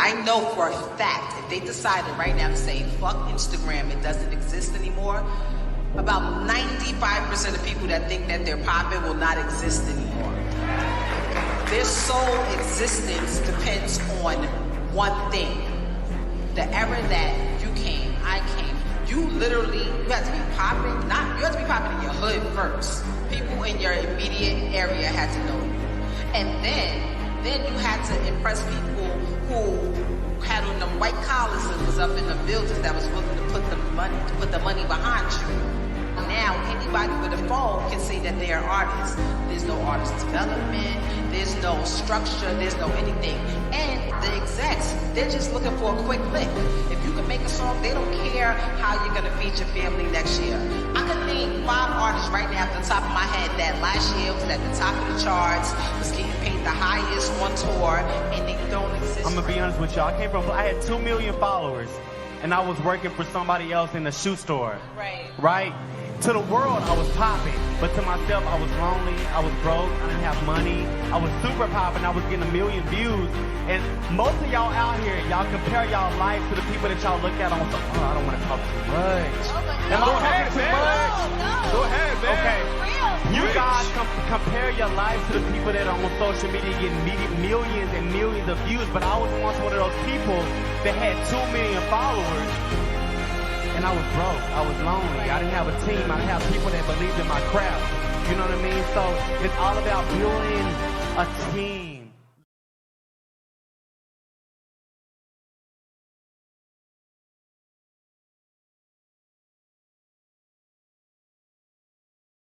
I know for a fact, if they decided right now to say, fuck Instagram, it doesn't exist anymore, about 95% of people that think that they're popping will not exist anymore. Their sole existence depends on one thing. The era that you came, I came, you had to be popping, you had to be popping in your hood first. People in your immediate area had to know you. And then you had to impress people who had on them white collars and was up in the buildings that was willing to put the money behind you. Now, anybody with a phone can say that they are artists. There's no artist development, there's no structure, there's no anything. And the execs, they're just looking for a quick lick. If you can make a song, they don't care how you're gonna feed your family next year. I could name 5 artists right now at the top of my head that last year was at the top of the charts, was getting paid the highest on tour, and they don't exist. I'm gonna be honest with y'all, I had 2 million followers, and I was working for somebody else in the shoe store. Right? To the world, I was popping, but to myself, I was lonely, I was broke, I didn't have money, I was super popping, I was getting 1 million views, and most of y'all out here, y'all compare y'all life to the people that y'all look at on some, I don't want to talk too much. Am I talking too much? Go ahead, man. Okay. You guys compare your life to the people that are on social media getting millions and millions of views, but I was once one of those people that had 2 million followers. And I was broke, I was lonely, I didn't have a team, I didn't have people that believed in my craft. You know what I mean? So it's all about building a team.